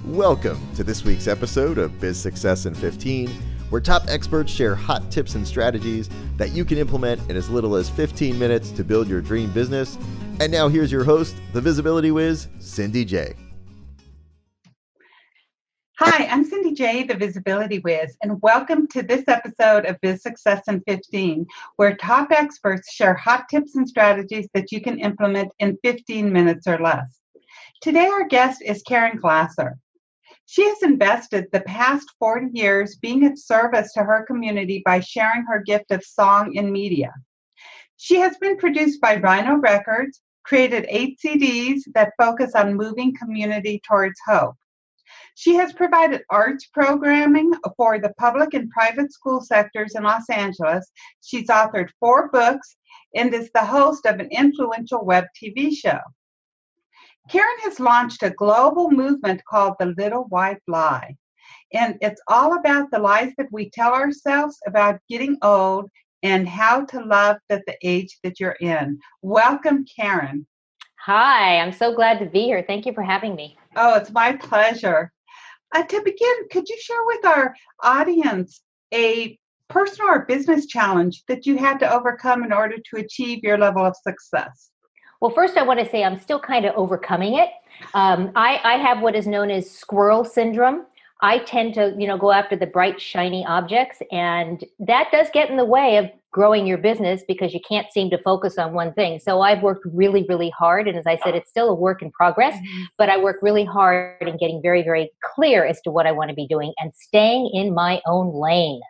Welcome to this week's episode of Biz Success in 15, where top experts share hot tips and strategies that you can implement in as little as 15 minutes to build your dream business. And now here's your host, the Visibility Wiz, Cindy J. Hi, I'm Cindy J, the Visibility Wiz, and welcome to this episode of Biz Success in 15, where top experts share hot tips and strategies that you can implement in 15 minutes or less. Today, our guest is Caren Glasser. She has invested the past 40 years being of service to her community by sharing her gift of song in media. She has been produced by Rhino Records, created 8 CDs that focus on moving community towards hope. She has provided arts programming for the public and private school sectors in Los Angeles. She's authored 4 books and is the host of an influential web TV show. Caren has launched a global movement called The Little White Lie, and it's all about the lies that we tell ourselves about getting old and how to love at the age that you're in. Welcome, Caren. Hi, I'm so glad to be here. Thank you for having me. Oh, it's my pleasure. To begin, could you share with our audience a personal or business challenge that you had to overcome in order to achieve your level of success? Well, first I want to say I'm still kind of overcoming it. I have what is known as squirrel syndrome. I tend to, go after the bright, shiny objects, and that does get in the way of growing your business because you can't seem to focus on one thing. So I've worked really, really hard. And as I said, it's still a work in progress, but I work really hard in getting very, very clear as to what I want to be doing and staying in my own lane.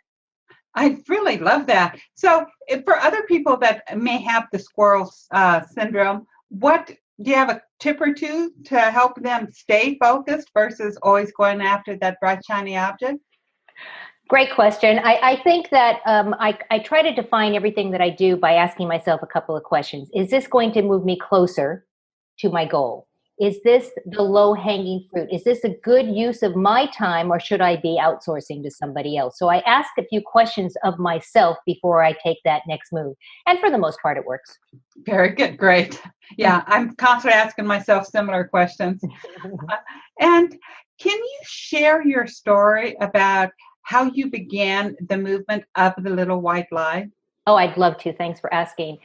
I really love that. So for other people that may have the squirrel syndrome, do you have a tip or two to help them stay focused versus always going after that bright, shiny object? Great question. I think that I try to define everything that I do by asking myself a couple of questions. Is this going to move me closer to my goal? Is this the low-hanging fruit? Is this a good use of my time, or should I be outsourcing to somebody else? So I ask a few questions of myself before I take that next move. And for the most part, it works. Very good. Great. Yeah, I'm constantly asking myself similar questions. And can you share your story about how you began the movement of the Little White Lie? Oh, I'd love to. Thanks for asking.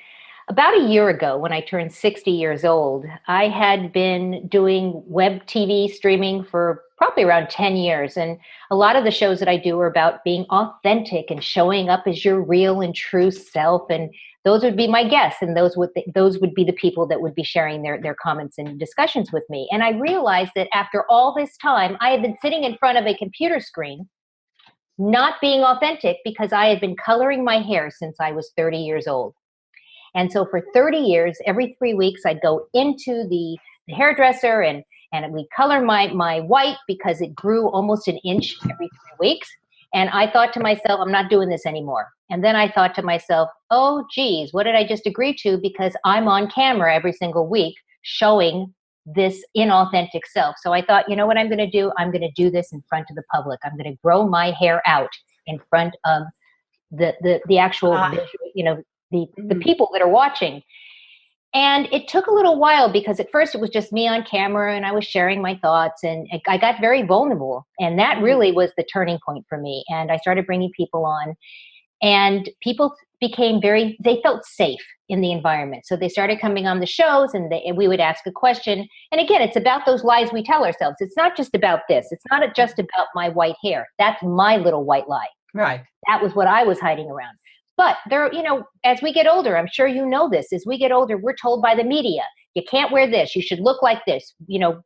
About a year ago, when I turned 60 years old, I had been doing web TV streaming for probably around 10 years. And a lot of the shows that I do are about being authentic and showing up as your real and true self. And those would be my guests. And those would be the people that would be sharing their comments and discussions with me. And I realized that after all this time, I had been sitting in front of a computer screen, not being authentic because I had been coloring my hair since I was 30 years old. And so for 30 years, every 3 weeks, I'd go into the hairdresser and we'd color my white because it grew almost an inch every 3 weeks. And I thought to myself, I'm not doing this anymore. And then I thought to myself, oh, geez, what did I just agree to? Because I'm on camera every single week showing this inauthentic self. So I thought, you know what I'm going to do? I'm going to do this in front of the public. I'm going to grow my hair out in front of the actual, the people that are watching. And it took a little while because at first it was just me on camera and I was sharing my thoughts and I got very vulnerable. And that really was the turning point for me. And I started bringing people on and people became they felt safe in the environment. So they started coming on the shows and we would ask a question. And again, it's about those lies we tell ourselves. It's not just about this. It's not just about my white hair. That's my little white lie. Right. That was what I was hiding around. But there, as we get older, I'm sure you know this, as we get older, we're told by the media, you can't wear this, you should look like this,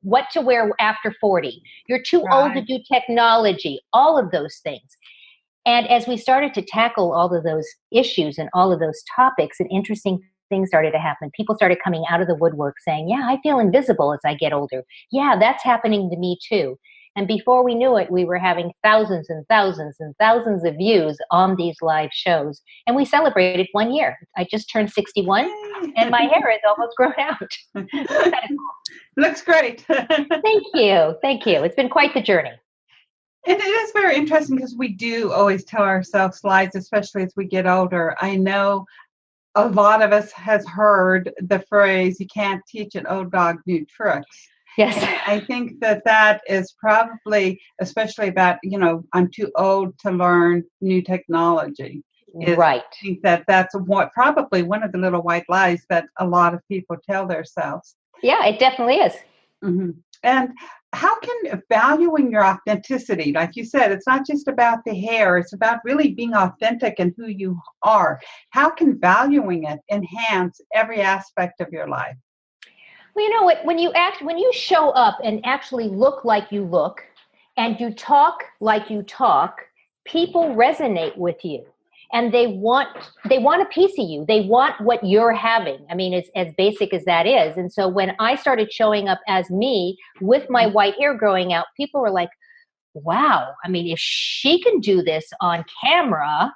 what to wear after 40. You're too old to do technology, all of those things. And as we started to tackle all of those issues and all of those topics, and interesting things started to happen. People started coming out of the woodwork saying, yeah, I feel invisible as I get older. Yeah, that's happening to me too. And before we knew it, we were having thousands and thousands and thousands of views on these live shows. And we celebrated 1 year. I just turned 61 and my hair is almost grown out. Looks great. Thank you. Thank you. It's been quite the journey. And it is very interesting because we do always tell ourselves lies, especially as we get older. I know a lot of us has heard the phrase, you can't teach an old dog new tricks. Yes. And I think that is probably, especially about, I'm too old to learn new technology. Right. I think that's probably one of the little white lies that a lot of people tell themselves. Yeah, it definitely is. Mm-hmm. And how can valuing your authenticity, like you said, it's not just about the hair, it's about really being authentic in who you are. How can valuing it enhance every aspect of your life? Well, you know what? When you show up and actually look like you look, and you talk like you talk, people resonate with you, and they want a piece of you. They want what you're having. I mean, it's as basic as that is. And so when I started showing up as me with my white hair growing out, people were like, "Wow! I mean, if she can do this on camera."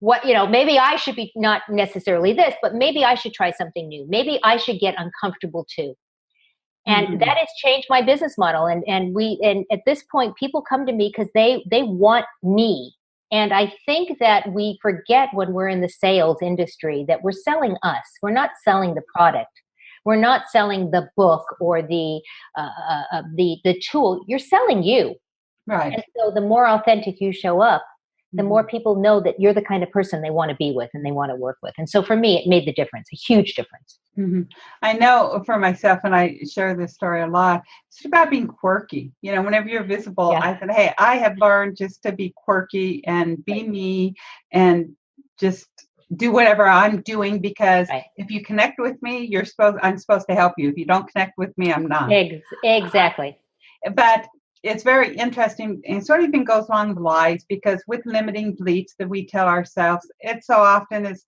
Maybe I should be not necessarily this, but maybe I should try something new. Maybe I should get uncomfortable too. And that has changed my business model. And at this point, people come to me because they want me. And I think that we forget when we're in the sales industry that we're selling us. We're not selling the product. We're not selling the book or the tool. You're selling you. Right. And so the more authentic you show up, the more people know that you're the kind of person they want to be with and they want to work with. And so for me, it made the difference, a huge difference. Mm-hmm. I know for myself, and I share this story a lot, it's about being quirky. Whenever you're visible, I said, hey, I have learned just to be quirky and be me and just do whatever I'm doing, because if you connect with me, I'm supposed to help you. If you don't connect with me, I'm not. Exactly. But it's very interesting, and sort of even goes along the lines, because with limiting beliefs that we tell ourselves, it so often is,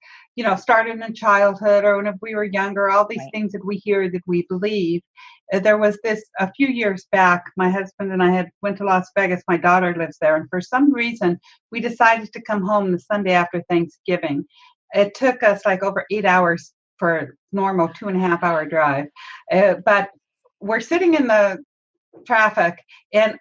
started in childhood or when we were younger, all these things that we hear that we believe. There was this a few years back, my husband and I went to Las Vegas. My daughter lives there. And for some reason, we decided to come home the Sunday after Thanksgiving. It took us like over 8 hours for a normal 2.5 hour drive. But we're sitting in the traffic, and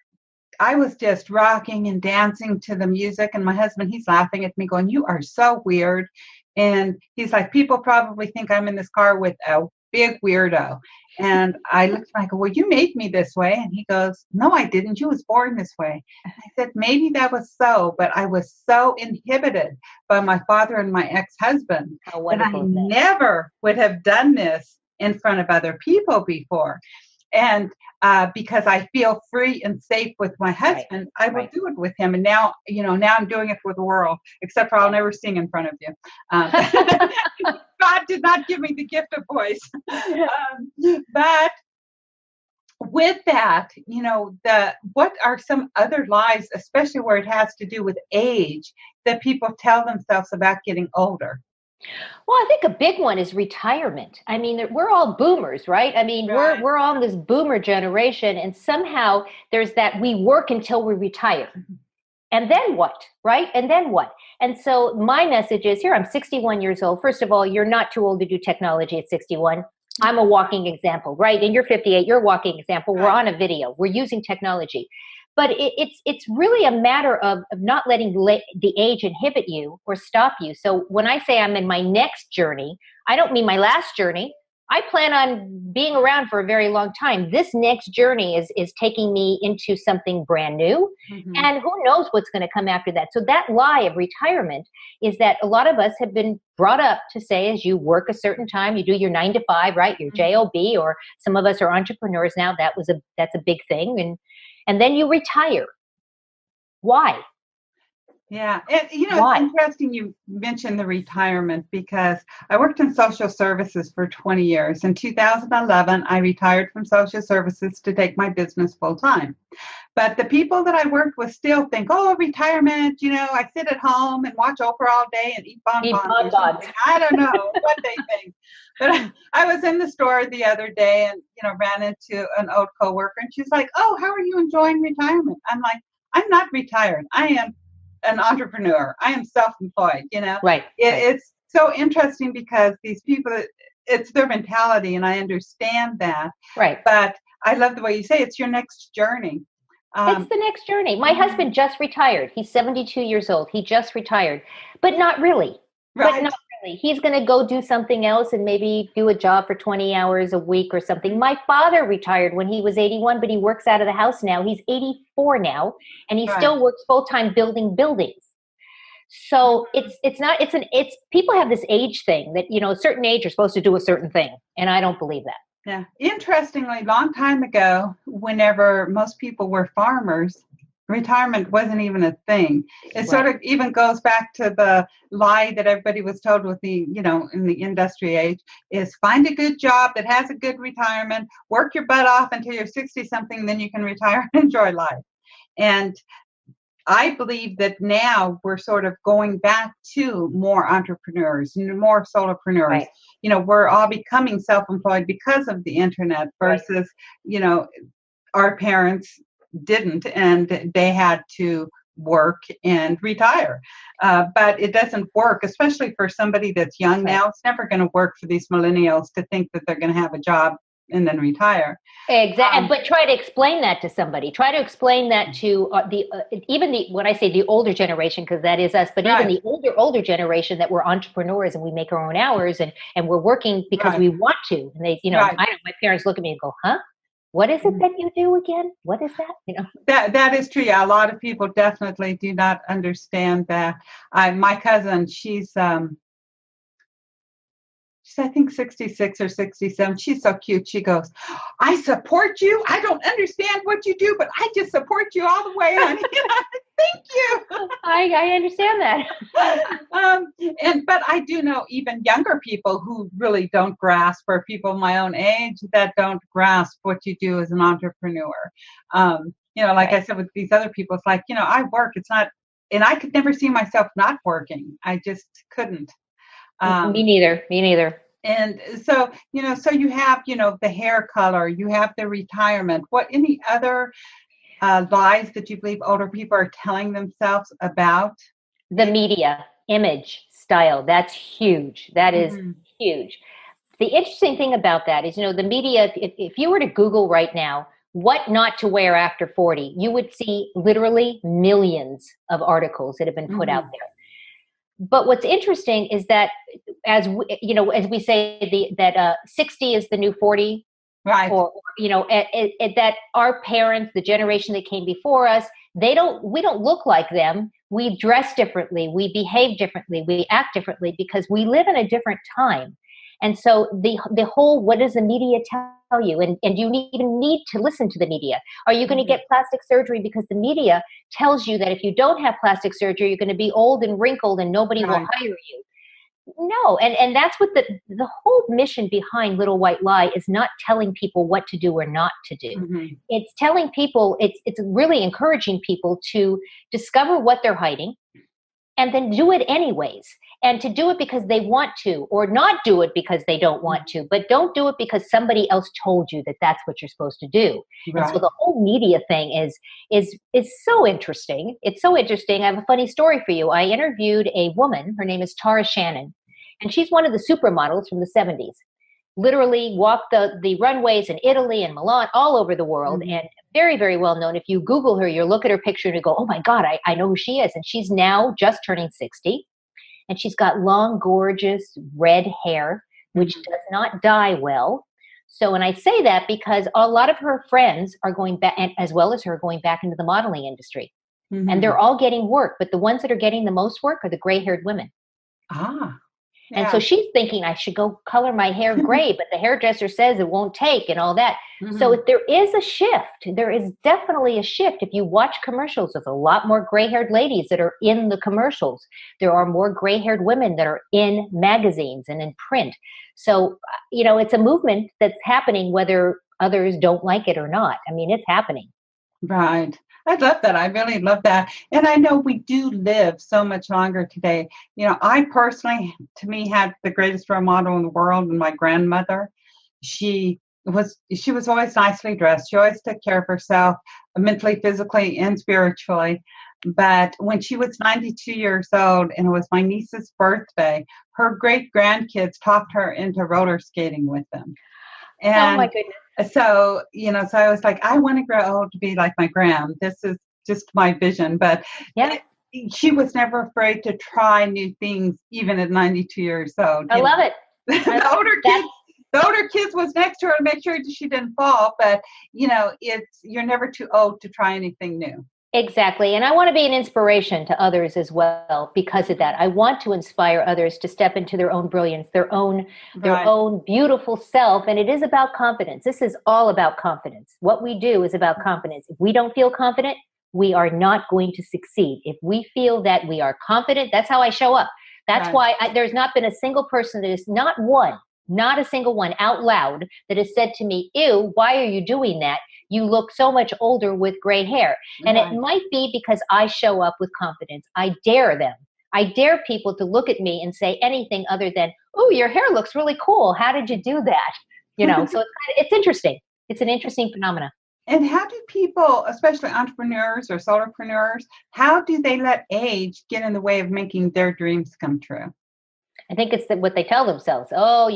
I was just rocking and dancing to the music, and my husband, he's laughing at me going, "You are so weird." And he's like, "People probably think I'm in this car with a big weirdo." And I looked and I go, "Well, you made me this way." And he goes, "No, I didn't. You was born this way." And I said, maybe that was so, but I was so inhibited by my father and my ex-husband that I never would have done this in front of other people before. And because I feel free and safe with my husband, I will do it with him. And now, now I'm doing it for the world, except for I'll never sing in front of you. God did not give me the gift of voice. But with that, what are some other lies, especially where it has to do with age, that people tell themselves about getting older? Well, I think a big one is retirement. I mean, we're all boomers, right? I mean, we're all this boomer generation, and somehow there's that we work until we retire. And then what, right? And then what? And so my message is here, I'm 61 years old. First of all, you're not too old to do technology at 61. I'm a walking example, right? And you're 58, you're a walking example. We're on a video. We're using technology. But it's really a matter of not letting the age inhibit you or stop you. So when I say I'm in my next journey, I don't mean my last journey. I plan on being around for a very long time. This next journey is taking me into something brand new. And who knows what's going to come after that. So that lie of retirement is that a lot of us have been brought up to say, as you work a certain time, you do your 9 to 5, right? Your JOB, or some of us are entrepreneurs now. That's a big thing. And then you retire. Why? Yeah. It's interesting you mentioned the retirement, because I worked in social services for 20 years. In 2011, I retired from social services to take my business full time. But the people that I worked with still think, oh, retirement, I sit at home and watch Oprah all day and eat bonbons. I don't know what they think. But I was in the store the other day and, ran into an old coworker, and she's like, "Oh, how are you enjoying retirement?" I'm like, "I'm not retired. I am an entrepreneur. I am self-employed." Right. It's so interesting because these people, it's their mentality, and I understand that. Right. But I love the way you say it's your next journey. It's the next journey. My husband just retired. He's 72 years old. He just retired, but not really. Right. Exactly. He's going to go do something else and maybe do a job for 20 hours a week or something. My father retired when he was 81, but he works out of the house now. He's 84 now, and he Right. still works full-time building buildings. So it's people have this age thing that, a certain age you're supposed to do a certain thing. And I don't believe that. Yeah. Interestingly, long time ago, whenever most people were farmers, retirement wasn't even a thing. It sort of even goes back to the lie that everybody was told with the, in the industry age, is find a good job that has a good retirement, work your butt off until you're 60 something, then you can retire and enjoy life. And I believe that now we're sort of going back to more entrepreneurs, more solopreneurs. Right. We're all becoming self-employed because of the internet versus, our parents didn't, and they had to work and retire. But it doesn't work, especially for somebody that's young now. It's never going to work for these millennials to think that they're going to have a job and then retire. Exactly. But try to explain that to somebody. Try to explain that to when I say the older generation, because that is us, but even the older generation that we're entrepreneurs and we make our own hours and we're working because we want to. And they, I know my parents look at me and go, huh? What is it that you do again? What is that? That is true. Yeah, a lot of people definitely do not understand that. My cousin, she's I think 66 or 67. She's so cute. She goes, I support you. I don't understand what you do, but I just support you all the way on. Thank you. I understand that. But I do know even younger people who really don't grasp, or people my own age that don't grasp what you do as an entrepreneur. I said with these other people, it's like, I work. It's not, and I could never see myself not working. I just couldn't. Me neither. And so, so you have, the hair color, you have the retirement. What, any other lies that you believe older people are telling themselves about? The media, image, style. That's huge. That is huge. The interesting thing about that is, the media, if you were to Google right now, what not to wear after 40, you would see literally millions of articles that have been put out there. But what's interesting is that as we say that 60 is the new 40, right? Or that our parents, the generation that came before us, we don't look like them. We dress differently, we behave differently, we act differently because we live in a different time. And so the whole, what does the media tell you? And you even need to listen to the media. Are you going to get plastic surgery because the media tells you that if you don't have plastic surgery, you're going to be old and wrinkled and nobody will hire you? No. And that's what the whole mission behind Little White Lie is, not telling people what to do or not to do. It's telling people, it's really encouraging people to discover what they're hiding and then do it anyways. And to do it because they want to, or not do it because they don't want to, but don't do it because somebody else told you that that's what you're supposed to do. Right. And so the whole media thing is so interesting. It's so interesting. I have a funny story for you. I interviewed a woman. Her name is Tara Shannon, and she's one of the supermodels from the 70s. Literally walked the runways in Italy and Milan, all over the world, and very, very well known. If you Google her, you look at her picture and you go, oh my God, I know who she is. And she's now just turning 60. And she's got long, gorgeous red hair, which does not dye well. So, and I say that because a lot of her friends are going back, and as well as her, going back into the modeling industry. And they're all getting work. But the ones that are getting the most work are the gray-haired women. Yeah. And so she's thinking, I should go color my hair gray, but the hairdresser says it won't take and all that. So if there is a shift, there is definitely a shift. If you watch commercials, there's a lot more gray-haired ladies that are in the commercials. There are more gray-haired women that are in magazines and in print. So, it's a movement that's happening whether others don't like it or not. I mean, it's happening. Right. I love that. I really love that. And I know we do live so much longer today. I personally, to me, had the greatest role model in the world, and my grandmother. She was always nicely dressed. She always took care of herself, mentally, physically, and spiritually. But when she was 92 years old and it was my niece's birthday, her great grandkids talked her into roller skating with them. And oh my goodness. So, so I was like, I want to grow old to be like my gram. This is just my vision. But she was never afraid to try new things, even at 92 years old. I love it. The older kids was next to her to make sure she didn't fall. But, you're never too old to try anything new. Exactly. And I want to be an inspiration to others as well because of that. I want to inspire others to step into their own brilliance, their own beautiful self. And it is about confidence. This is all about confidence. What we do is about confidence. If we don't feel confident, we are not going to succeed. If we feel that we are confident, that's how I show up. That's why there's not been a single person that is not a single one out loud that has said to me, ew, why are you doing that? You look so much older with gray hair. And it might be because I show up with confidence. I dare them. I dare people to look at me and say anything other than, oh, your hair looks really cool. How did you do that? So it's interesting. It's an interesting phenomenon. And how do people, especially entrepreneurs or solopreneurs, how do they let age get in the way of making their dreams come true? I think it's what they tell themselves. Oh,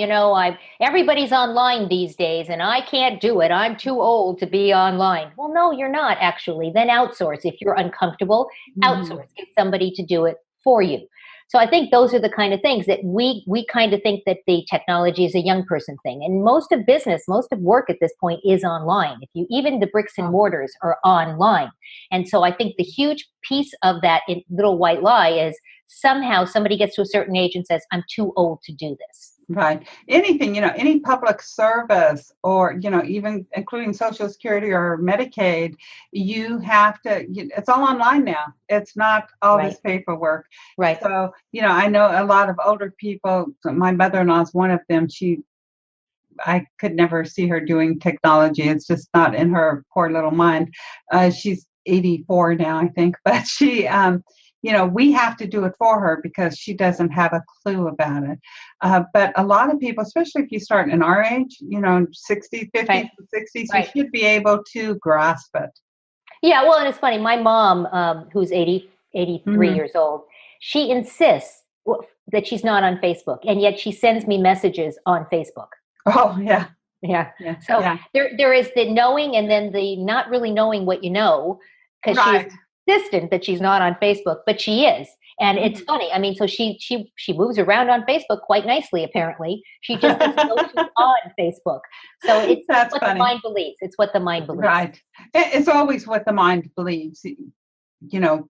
everybody's online these days and I can't do it. I'm too old to be online. Well, no, you're not actually. Then outsource. If you're uncomfortable, outsource. Get somebody to do it for you. So I think those are the kind of things that we kind of think that the technology is a young person thing. And most of business, most of work at this point is online. Even the bricks and mortars are online. And so I think the huge piece of that little white lie is somehow somebody gets to a certain age and says, I'm too old to do this. Right. Anything, any public service or, even including Social Security or Medicaid, you have to, it's all online now. It's not all this paperwork. Right. So, I know a lot of older people. My mother-in-law is one of them. I could never see her doing technology. It's just not in her poor little mind. She's 84 now, I think, but she, we have to do it for her because she doesn't have a clue about it. But a lot of people, especially if you start in our age, 60s, 50s, 60s, you should be able to grasp it. Yeah, well, and it's funny. My mom, who's 83 years old, she insists that she's not on Facebook, and yet she sends me messages on Facebook. Oh, yeah. Yeah. So there is the knowing and then the not really knowing what you know, because she's insistent that she's not on Facebook, but she is. And it's funny. I mean, so she moves around on Facebook quite nicely, apparently. She just doesn't know she's on Facebook. So it's what the mind believes. It's what the mind believes. Right. It's always what the mind believes.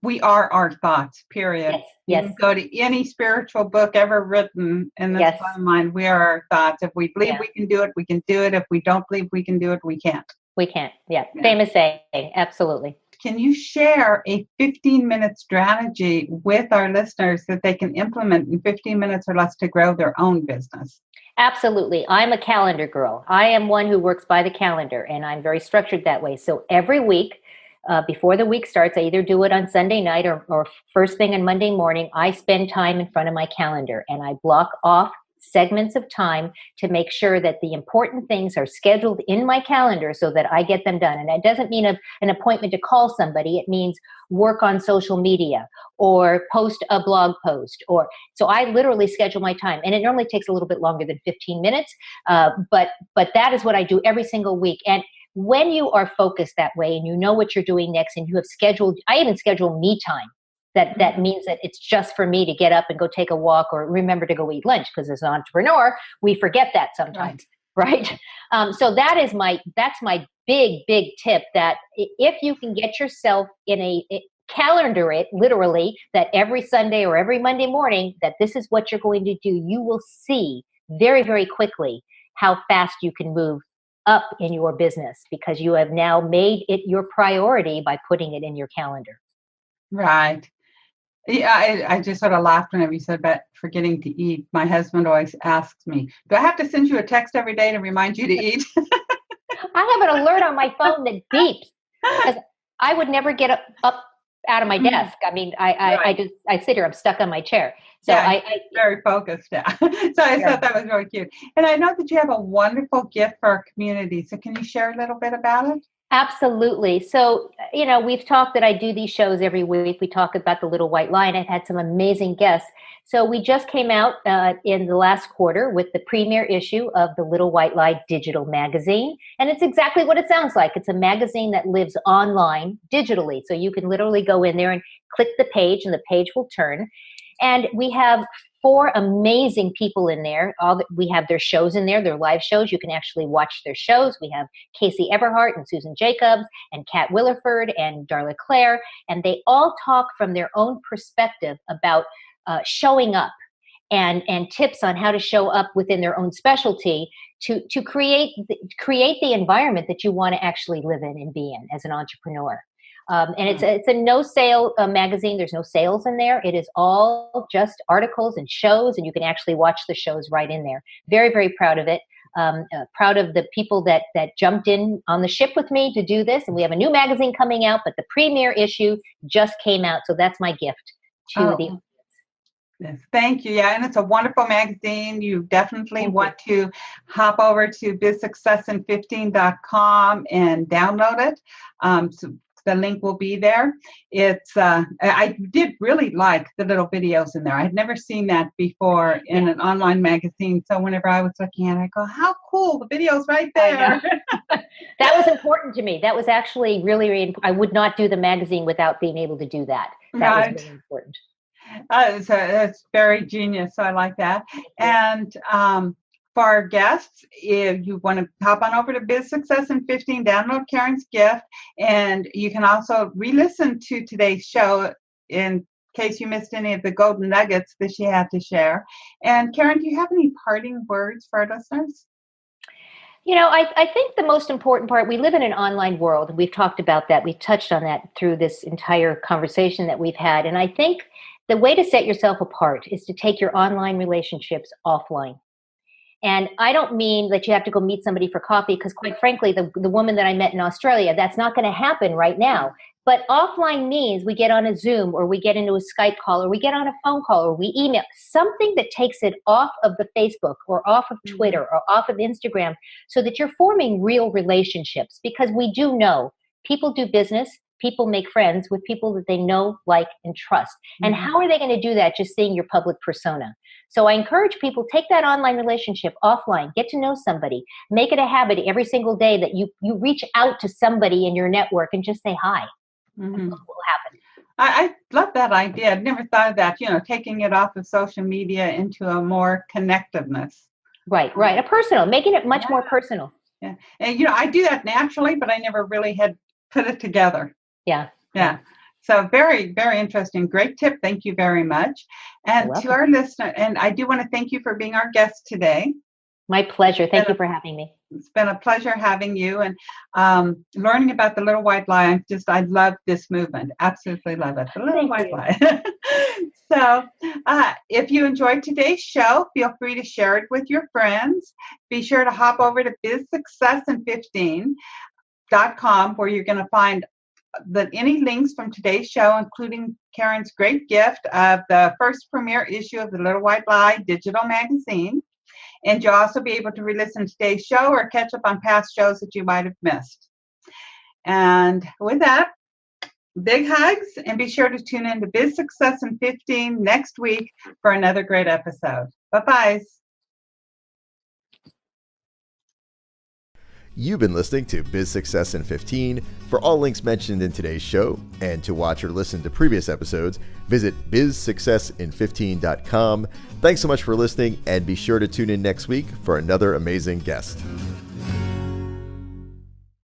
We are our thoughts, period. Yes. You can go to any spiritual book ever written in this mind. We are our thoughts. If we believe we can do it, we can do it. If we don't believe we can do it, we can't. We can't. Yeah. Famous saying. Absolutely. Can you share a 15-minute strategy with our listeners that they can implement in 15 minutes or less to grow their own business? Absolutely. I'm a calendar girl. I am one who works by the calendar, and I'm very structured that way. So every week, before the week starts, I either do it on Sunday night or first thing on Monday morning. I spend time in front of my calendar, and I block off segments of time to make sure that the important things are scheduled in my calendar so that I get them done. And that doesn't mean an appointment to call somebody. It means work on social media or post a blog post. So I literally schedule my time, and it normally takes a little bit longer than 15 minutes. But that is what I do every single week. And when you are focused that way and you know what you're doing next and you have scheduled, I even schedule me time. That means that it's just for me to get up and go take a walk or remember to go eat lunch, because as an entrepreneur, we forget that sometimes, right? So that's my big tip, that if you can get yourself in calendar it literally, that every Sunday or every Monday morning that this is what you're going to do, you will see very, very quickly how fast you can move up in your business, because you have now made it your priority by putting it in your calendar. Right. Yeah, I just sort of laughed whenever you said about forgetting to eat. My husband always asks me, do I have to send you a text every day to remind you to eat? I have an alert on my phone that beeps, because I would never get up out of my desk. I mean, I sit here, I'm stuck on my chair. So I very focused. Yeah. So I thought that was really cute. And I know that you have a wonderful gift for our community. So can you share a little bit about it? Absolutely. So we've talked that I do these shows every week. We talk about the Little White Lie. I've had some amazing guests. So we just came out in the last quarter with the premiere issue of the Little White Lie digital magazine. And it's exactly what it sounds like. It's a magazine that lives online digitally. So you can literally go in there and click the page and the page will turn. And we have 4 amazing people in there. We have their shows in there, their live shows. You can actually watch their shows. We have Casey Everhart and Susan Jacobs and Kat Williford and Darla Claire. And they all talk from their own perspective about showing up and tips on how to show up within their own specialty to create the environment that you want to actually live in and be in as an entrepreneur. And it's a no sale magazine. There's no sales in there. It is all just articles and shows, and you can actually watch the shows right in there. Very, very proud of it. Proud of the people that jumped in on the ship with me to do this. And we have a new magazine coming out, but the premiere issue just came out. So that's my gift to the audience. Yes, thank you. Yeah, and it's a wonderful magazine. You definitely want to hop over to bizsuccessin15.com and download it. So the link will be there. It's I did really like the little videos in there. I had never seen that before in an online magazine. So whenever I was looking at it, I go, how cool, the video's right there. That was important to me. That was actually really, really important. I would not do the magazine without being able to do that. That was really important. So that's very genius. So I like that. And for our guests, if you want to hop on over to Biz Success in 15, download Caren's gift, and you can also re-listen to today's show in case you missed any of the golden nuggets that she had to share. And Caren, do you have any parting words for our listeners? I think the most important part, we live in an online world. We've talked about that. We've touched on that through this entire conversation that we've had. And I think the way to set yourself apart is to take your online relationships offline. And I don't mean that you have to go meet somebody for coffee, because quite frankly, the woman that I met in Australia, that's not going to happen right now. But offline means we get on a Zoom, or we get into a Skype call, or we get on a phone call, or we email, something that takes it off of the Facebook or off of Twitter or off of Instagram, so that you're forming real relationships. Because we do know people do business, people make friends with people that they know, like, and trust. And how are they going to do that just seeing your public persona? So I encourage people, take that online relationship offline, get to know somebody, make it a habit every single day that you reach out to somebody in your network and just say hi. Mm-hmm. What will happen? I love that idea. I'd never thought of that, taking it off of social media into a more connectiveness. Right. A personal, making it much more personal. Yeah. And, I do that naturally, but I never really had put it together. Yeah. So very, very interesting. Great tip. Thank you very much. And to our listener, and I do want to thank you for being our guest today. My pleasure. Thank you for having me. It's been a pleasure having you, and learning about the Little White Lie. I love this movement. Absolutely love it. The Little White Lie. So if you enjoyed today's show, feel free to share it with your friends. Be sure to hop over to bizsuccessin15.com, where you're going to find any links from today's show, including Caren's great gift of the first premiere issue of the Little White Lie digital magazine. And you'll also be able to re-listen to today's show or catch up on past shows that you might have missed. And with that, big hugs, and be sure to tune in to Biz Success in 15 next week for another great episode. Bye-bye. You've been listening to Biz Success in 15. For all links mentioned in today's show, and to watch or listen to previous episodes, visit bizsuccessin15.com. Thanks so much for listening, and be sure to tune in next week for another amazing guest.